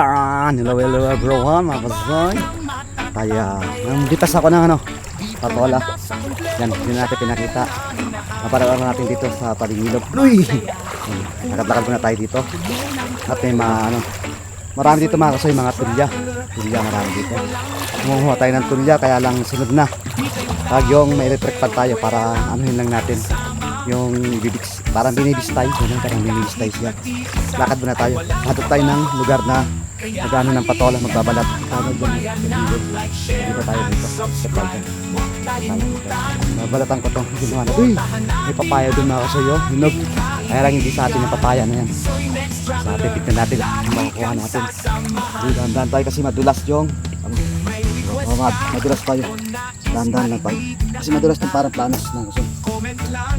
Hello everyone, mga kasoy. Kaya, bitas ako ng patola. Yan, yun natin pinakita. Naparaan natin dito sa tabing ilog. Uy! Nakadlakad muna tayo dito. At may marami dito mga kasoy, mga tulya. Tulya marami dito. Kumuha tayo ng tulya, kaya lang sunod na. Pag yung may electric pan tayo para anuhin lang natin. Yung bibix, parang binibistay. Parang binibistay siya. Lakad muna tayo. Hatod tayo ng lugar na magano ng patola, magbabalat. Dito tayo dito. Babalatan ko itong ginawa na. Uy! May papaya doon mga kasoyo. Hinog. Kaya lang hindi sa atin yung papaya na yan. Sa atin, tignan natin. Makukuha natin. Dahan-dahan tayo kasi madulas yung madulas tayo. Dahan-dahan lang tayo. Kasi madulas ng parang planos ng kasoy.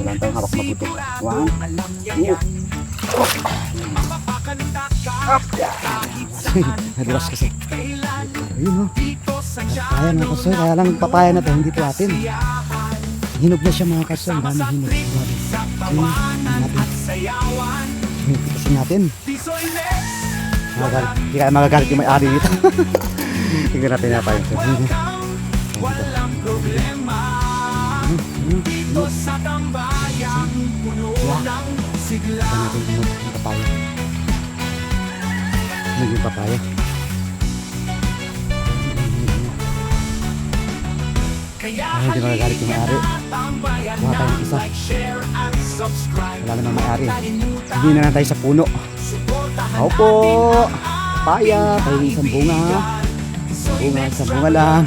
Dahan tayong hawak mabuti. 1, 2. Nadulas kasi. Ayun o. Papaya mga kasoy. Kaya lang papaya na to, hindi to atin. Hinog na siya mga kasoy. Dami hinog. Kasi natin. Hindi kaya magagalit yung may-ari dito. Tingnan natin na tayo. Walang problema. Dito sa tambayang puno ng sigla. Tingnan natin yung papaya. Yung papaya. Hindi magagalit yung may-ari. Kuha tayo ng isa. Wala naman may-ari. Hindi na lang tayo sa puno. Opo! Papaya! Tayo isang bunga. Isang bunga lang.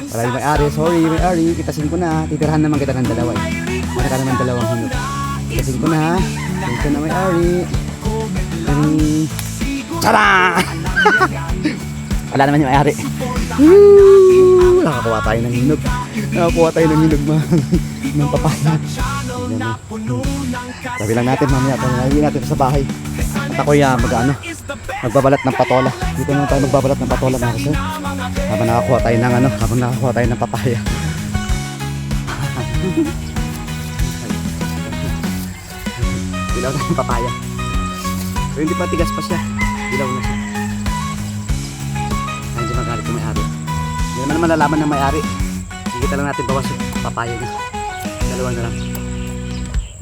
Wala yung may-ari. Sorry may-ari. Kitasin ko na. Titirahan naman kita ng dalawa. Maka naman dalawang hinog. Kitasin ko na. Ito na may-ari. Tara! Wala naman yung may-ari. Nakakuha tayo ng hinog. Nakakuha tayo ng hinog ng papaya. Sabi lang natin mamaya. Pag-alawin natin sa bahay. At ako magbabalat ng patola. Dito naman tayo magbabalat ng patola mga kasi. Habang nakakuha tayo ng habang nakakuha tayo ng papaya. Dilaw na yung papaya. Pero hindi pa tigas pa siya. Dilaw na siya. Hindi magalit yung may-ari. Hindi naman malalaman ng may-ari. Kita lang natin bawas yung papaya niya. Dalawang na lang.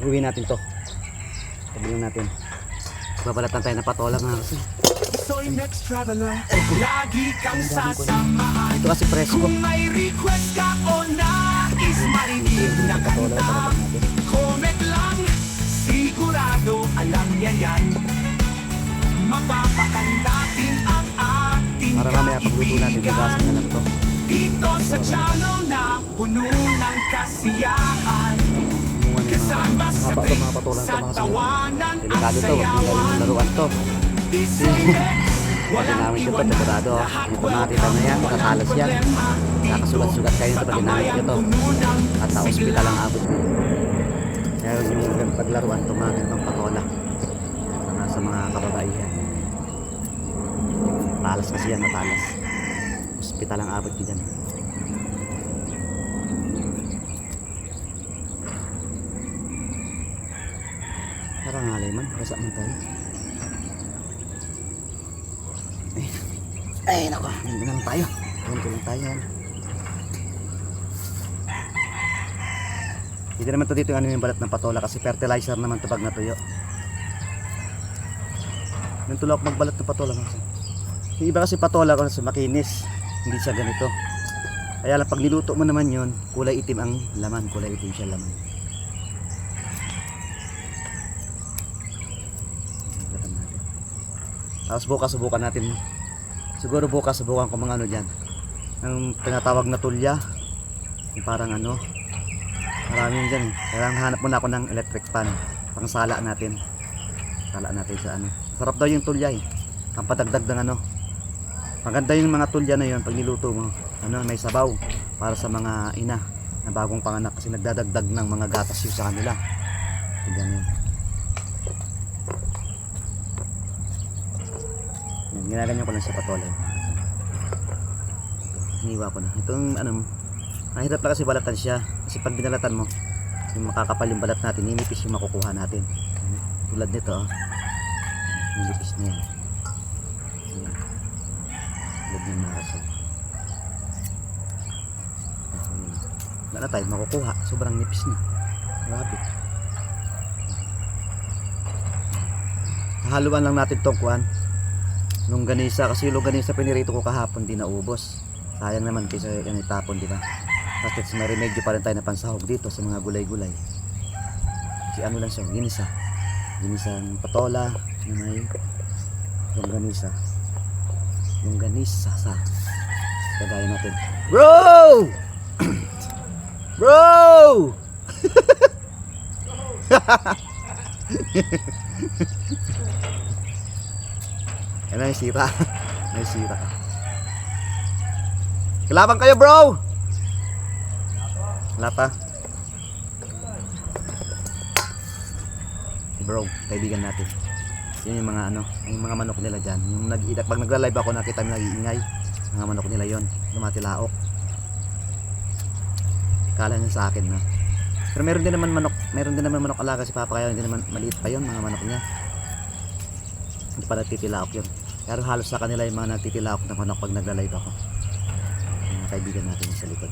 Uwi natin to. Sabihin natin. Babalatan tayo ng patola nga kasi. Ito kasi presko. Kung may request ka o nais marinig na kanta, comment lang. Sigurado alam niya yan. Mapapakandatin ang ating para mamaya pagluto natin, gagasang na lang to. Dito sa channel na puno ng kasiyahan. Kasama sa tawanan at delikado to, sayawan. huwag yung laruan to. Pag ginamit ito, sigurado. Ito mga tita na yan, kakalas yan. Nakasugat-sugat kayo ito pag ginamit ito. At sa ospital ang abot mo. Kaya yung paglaruan ito, mga ganitong patola. Sa mga kababaihan. Matalas kasi yan, matalas. Ospital ang abot nyo dyan. Parang ngalay man, rasa man tayo. Ay nako, hindi na lang tayo. Tulong tayo yan. Hindi naman to dito yung balat ng patola kasi fertilizer naman to pag natuyo. Yung tulak magbalat ng patola kasi. Yung iba kasi patola kasi makinis, hindi siya ganito. Kaya lang pag niluto mo naman yun, kulay itim ang laman, kulay itim siya laman. Tapos bukas subukan natin. Siguro bukas subukan ko mga dyan. Ang tinatawag na tulya. Yung parang maraming dyan. Kailangan hanap muna ako ng electric pan. Pang sala natin. Sala natin sa Sarap daw yung tulya eh. Ang padagdag ng Maganda yung mga tulya na yun pag niluto mo. May sabaw. Para sa mga ina na bagong panganak. Kasi nagdadagdag ng mga gatas yun sa kanila. Ganyan yun. Ginaganyan ko lang sa patola. Hiniwa ko na. Itong mahirap na kasi balatan siya. Kasi pag binalatan mo, yung makakapal yung balat natin, ninipis yung makukuha natin. Tulad nito, ninipis niya. Yan mga kasal. Wala na tayo makukuha. Sobrang nipis na. Grabe. Haluan lang natin tong kuan. Longganisa. Kasi yung longganisa pinirito ko kahapon. Di naubos. Sayang naman kasi yan itapon, di ba? Tapos may remedyo pa rin tayo na pansahog dito sa mga gulay-gulay. Kasi ano lang siya, ginisa. Ginisang patola na may longganisa. Longganisa sa kagaya natin. Bro! Bro! Yan na yung sira. May sira. Kalaban kayo, bro! Wala pa. Si bro, kaibigan natin. Yun yung mga ano, yung mga manok nila dyan. Yung pag nagla-live ako nakita mo nag-iingay. Mga manok nila yon, lumatilaok. Kala niya sa akin na. Pero meron din naman manok alaga si Papa, kaya hindi naman maliit pa yon mga manok niya. Hindi pa nagtitilaok yun. Pero halos sa kanila yung mga nagtitilaok na manok pag nagla-live ako. Yung mga kaibigan natin sa likod.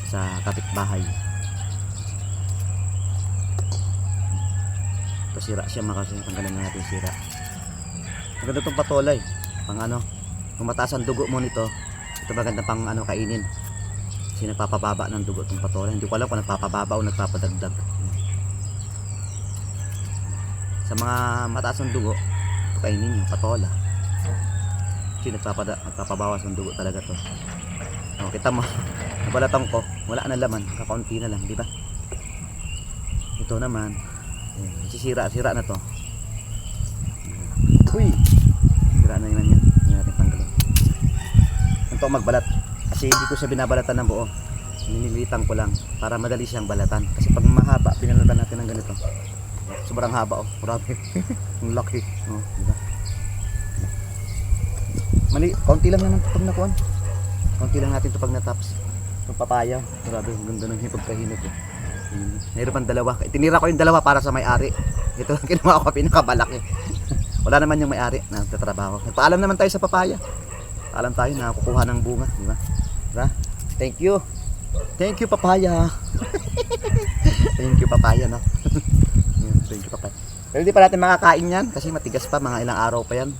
Sa kapitbahay. Ito sira siya mga kasi. Tanggalan na natin sira. Maganda itong patolay. Pang ano. Kung mataas ang dugo mo nito, ito maganda pang ano kainin. Kasi nagpapababa ng dugo itong patolay. Hindi ko alam kung nagpapababa o nagpapadagdag. Sa mga mataas ang dugo, ito kainin nyo, patola. Kasi nagpapabawas ng dugo talaga to. O, kita mo, nabalatan ko, wala na laman, kakaunti na lang, di ba? Ito naman, sira na to. Uy! Sira na yun yan, hindi natin tanggalin. Ito magbalat, kasi hindi ko siya binabalatan ng buo. Nililitan ko lang, para madali siyang balatan. Kasi pag mahaba, binalatan natin ng ganito. Sobrang haba, oh, grabe. Ang laki, oh, di ba? Mali, kaunti lang naman ito pag nakuhan. Kaunti lang natin ito pag natapos. Itong papaya, grabe, ang ganda ng pagkahinot eh. Mayroon pang dalawa. Tinira ko yung dalawa para sa may-ari. Ito lang kinuha ko, pinakabalaki. Wala naman yung may-ari na nagtatrabaho. Nagpaalam naman tayo sa papaya. Paalam tayo na kukuha ng bunga, di ba? Diba? Thank you. Thank you, papaya. Thank you, papaya, no? Thank you, papaya. Pero hindi pa natin makakain yan kasi matigas pa, mga ilang araw pa yan.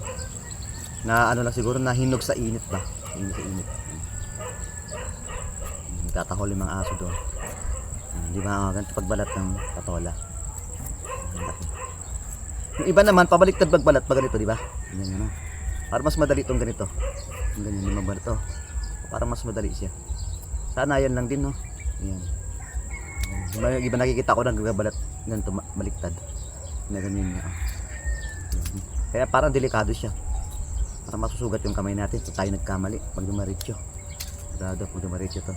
Na ano lang siguro, na hinog sa init ba? Hinog sa init. Tatahol yung mga aso doon. Hindi ba ganito pagbalat ng patola. Yung iba naman pabaliktad pagbalat pag ganito, di ba? Ganyan, ano? Para mas madali itong ganito. Yung ganyan yung magbalat to. Para mas madali siya. Sana yan lang din, no? Yan. Yung iba nakikita ko nagbabalat ganito baliktad. Na ganyan niya. Kaya parang delikado siya. Para masusugat yung kamay natin kung tayo nagkamali pag dumaritso. Sigurado pag dumaritso to.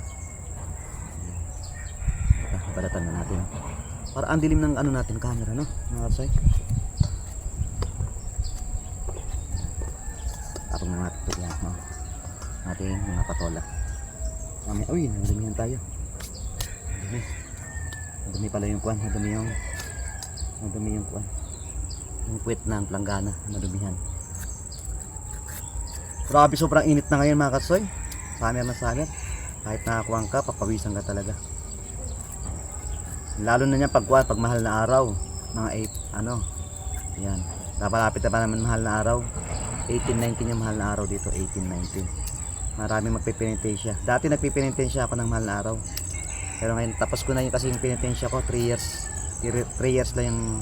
Balatan na natin. Para ang dilim ng ano natin camera, no? Mga karsay. Tapos mga ito yan, no? Natin mga patola. Uy, nadumihan tayo. Madumi. Madumi pala yung kuwan. Madumi yung kuwan. Yung puwet ng planggana. Madumihan. Grabe, sobrang init na ngayon mga karsay. Summer na summer. Kahit nakakuwang ka, papawisan ka talaga. Lalo na niyan pag mahal na araw, mga 8, ano, yan, napalapit na pa naman mahal na araw, 18-19 yung mahal na araw dito, 18-19, marami magpipinitensya. Dati nagpipinitensya ako ng mahal na araw, pero ngayon tapos ko na yun kasi yung pinitensya ko, 3 years lang yung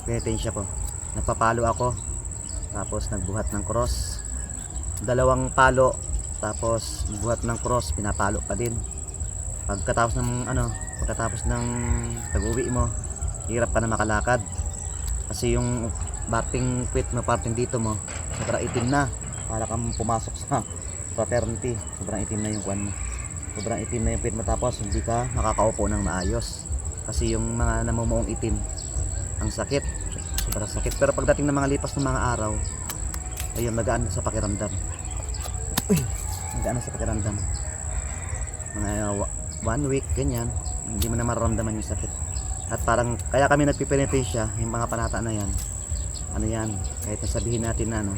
pinitensya ko. Nagpapalo ako, tapos nagbuhat ng cross, 2 palo, tapos buhat ng cross, pinapalo pa din. Pagkatapos ng pag-uwi mo, hirap ka na makalakad. Kasi yung parting quit mo, parting dito mo, sobrang itim na. Para kang pumasok sa fraternity. Sobrang itim na yung kwan mo. Sobrang itim na yung quit mo, tapos hindi ka makakaupo ng maayos. Kasi yung mga namumuong itim, ang sakit. Sobrang sakit. Pero pagdating ng mga lipas ng mga araw, ayun, magaan na sa pakiramdam. Uy! Magaan na sa pakiramdam. Mga 1 week, ganyan, hindi mo na mararamdaman yung sakit. At parang, kaya kami nagpipinitensya, yung mga panata na yan, ano yan, kahit nasabihin natin na, ano,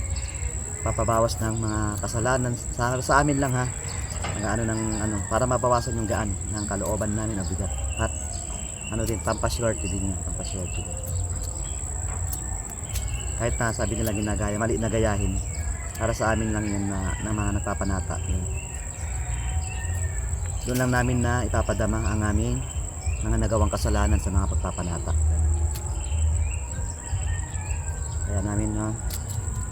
papabawas ng mga kasalanan sa amin lang ha. Para mabawasan yung gaan ng kalooban namin na bigat. At din, pampaswerte din yun, pampaswerte din. Kahit na sabi nila ginagaya, mali na gayahin, para sa amin lang yun na mga nagpapanata. Yun. Doon lang namin na ipapadama ang aming mga nagawang kasalanan sa mga pagpapanata. Kaya namin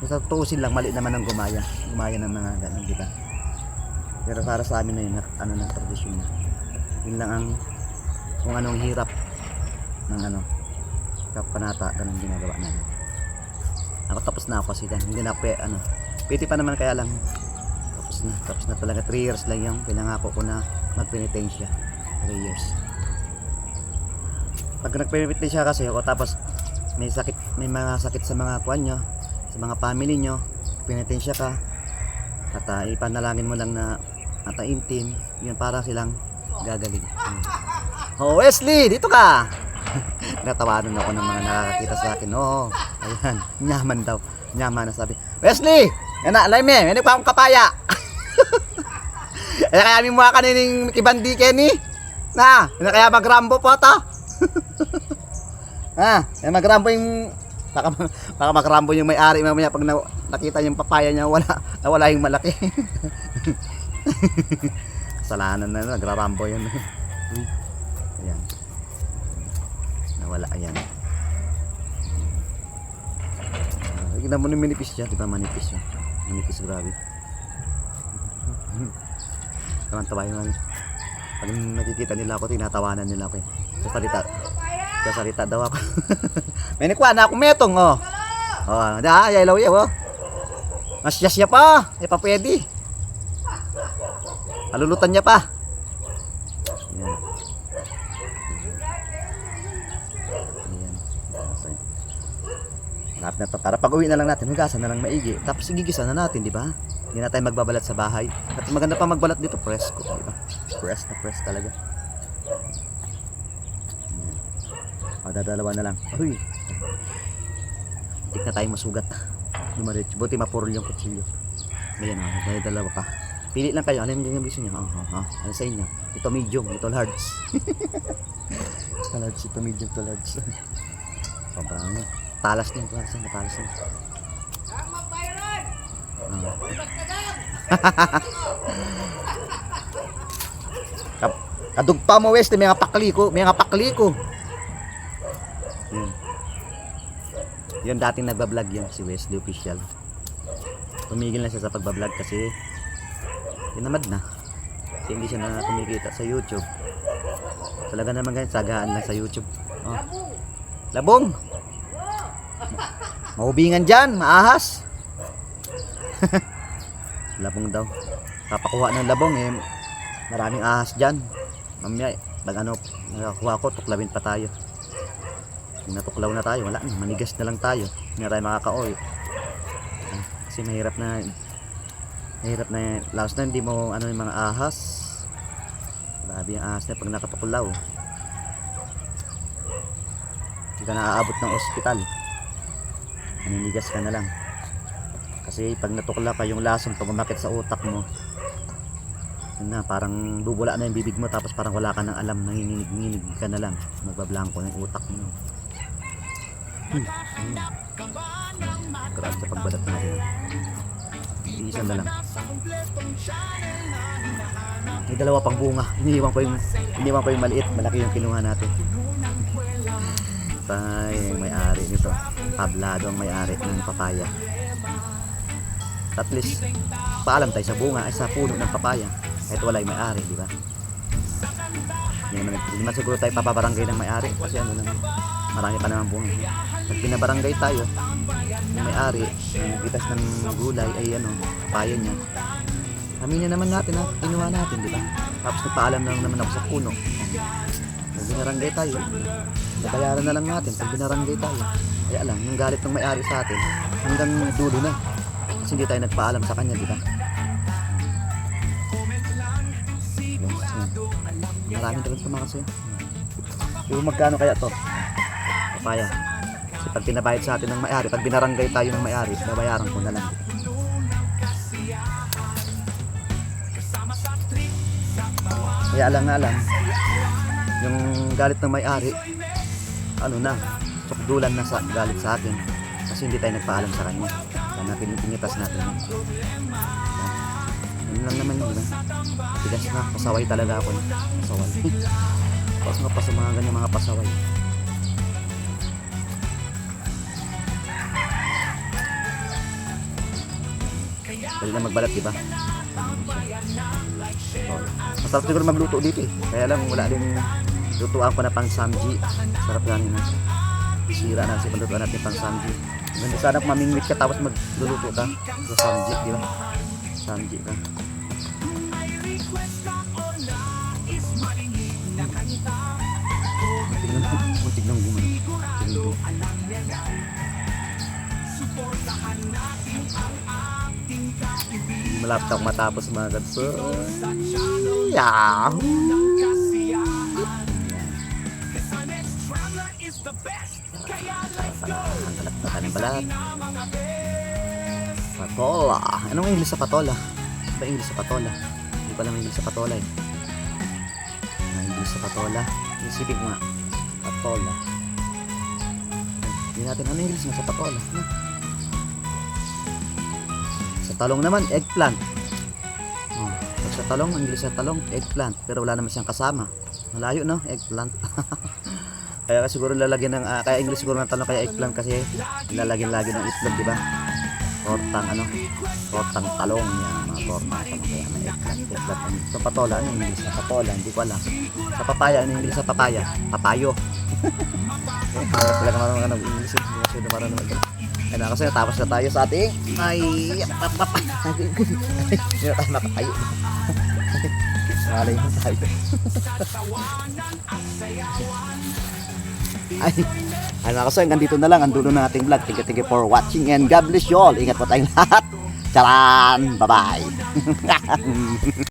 sa tuusin lang, mali naman ang gumaya ng mga ganun, di ba? Pero para sa amin na yun, ng tradisyon na yun lang ang kung anong hirap ng kapanata, ganun ginagawa namin. Ako tapos na ako kasi hindi na pwede pa naman, kaya lang tapos na talaga. 3 years lang yung pinangako ko na magpenitensya. 3 years. Pag nagpenitensya kasi ako, tapos may mga sakit sa mga kuwan nyo, sa mga family nyo, penitensya ka, at ipanalangin mo lang na intim, yun para silang gagaling. Oh, Wesley, dito ka! Natawanan ako ng mga nakakakita sa akin. Oo, ayan, nyaman daw. Nyaman na sabi, Wesley! Yan na, alay me, may nagpapang kapaya. Kaya kami mga kanining kibandi Kenny. Kaya magrambo po to. Kaya magrambo yung baka magrambo yung may-ari mamaya pag nakita yung papaya niya wala yung malaki. Kasalanan na, nagrarambo yun. Ayan. Nawala, ayan. Tignan mo yung manipis siya, di ba manipis siya? Manipis, grabe. Tawa yun. Pag nakikita nila ako, tinatawanan nila ako eh. Sasalita daw ako. May nakuha na akong metong, oh. Oh, ayaw yaw, oh. Masyas niya pa. Eh, pa pwede. Alulutan niya pa. Ayan. Ayan. Na to. Para pag uwi na lang natin, hugasan na lang maigi. Tapos igigisa na natin, di ba? Hindi na tayo magbabalat sa bahay. At maganda pa magbalat dito, presko, di ba? Press na press talaga. Dadalawa na lang. Uy. Hindi na tayo masugat. Dumaritso. Buti mapurol yung kutsilyo. Ayan, may dalawa pa. Pili lang kayo. Ano yung gusto nyo? Ano sa inyo? Ito medium, ito large. Ito large, ito medium, ito large. Sobrang talas niya. Talas niya. Kadugpa mo, West. May nga pakli ko. Yun dating nagbablog yun, si Wesley Official. Tumigil na siya sa pagbablog kasi tinamad na. Kasi hindi siya na kumikita sa YouTube. Talaga naman ganyan, sagaan lang sa YouTube. Oh. Labong! Mahubingan dyan, maahas. Labong daw. Papakuha ng labong eh. Maraming ahas dyan. Mamaya, pag nakakuha ko, tuklawin pa tayo. Kung natuklaw na tayo, wala na, manigas na lang tayo. Hindi na tayo makaka-oil. Kasi mahirap na laos na hindi mo yung mga ahas. Grabe yung ahas na pag nakatuklaw. Hindi ka naaabot ng ospital. Maninigas ka na lang. Kasi pag natuklaw ka, yung lasong pag umakit sa utak mo, yun na, parang bubula na yung bibig mo, tapos parang wala ka nang alam, nanginginig ka na lang, magbablanko ng utak mo. Grabe sa pagbalat natin. Iisan na lang. May dalawa pang bunga. Iniwan ko yung maliit. Malaki yung kinuha natin. Tay, may-ari nito. Tablado ang may-ari ng papaya. At least paalam tayo sa bunga ay sa puno ng papaya. Kahit wala yung may-ari, di ba? Hindi naman siguro tayo papabarangay ng may-ari kasi marami pa naman bunga. Pag pinabarangay tayo, yung may-ari, pitas ng gulay ay papaya niya. Aminin naman natin na kinuha natin, di ba? Tapos nagpaalam lang naman ako sa puno. Pag binarangay tayo, nabayaran na lang natin pag binarangay tayo. Kaya lang, yung galit ng may-ari sa atin hanggang dulo na. Kasi hindi tayo nagpaalam sa kanya, di ba? Maraming talagang tumakas yun. Pero magkano kaya to? Papaya. Kasi pag pinabayad sa atin ng may-ari, pag binarangay tayo ng may-ari, babayaran ko na lang. Kaya lang nga lang, yung galit ng may-ari, ano na, sukdulan na sa galit sa akin. Kasi hindi tayo nagpaalam sa kanya. Kaya pinipitas natin. Yun lang naman yun. Tigas na, pasaway talaga ako. Pasaway. Tapos nga pa sa mga ganyan mga pasaway. Pwede na magbalat, diba? So, masarap siguro magluto dito eh. Kaya lang wala din lutuan ko na pang samji. Sarap yan yun. Sira na kasi maglutuan natin pang samji. Ganda sana kung mamingwit ka tapos magluluto ka sa samji, di ba? Samji ka. Muntik ng gumano. Malapit ako matapos mga gadso. Yahoo! Ang kalapatan ng balat. Patola. Anong English sa patola? Ano ba English sa patola? Hindi ko alam English sa patola eh. English sa patola. Isipin ko nga. Patola. Hindi natin ano English nga sa patola. Ano? Sa talong naman, eggplant. Pag sa talong, English sa talong, eggplant. Pero wala naman siyang kasama. Malayo no, eggplant. Kaya siguro lalagyan ng kaya English siguro ng talong kaya eggplant kasi lalagyan lagi ng itlog, di ba? Tortang ano? Tortang talong yan, mga tortang talong kaya may eggplant. Sa patola, ano English sa patola? Hindi ko alam. Sa papaya, ano English sa papaya? Papayo. Talaga marunong ka ng English. Hindi masyado marunong ka. Kaya kasi natapos na tayo sa ating hindi na tayo makapayo. Malay mo tayo. Ay mga kasoy, hanggang dito na lang ang dulo ng ating vlog. Thank you for watching and God bless you all. Ingat po tayong lahat. Charan! Bye-bye!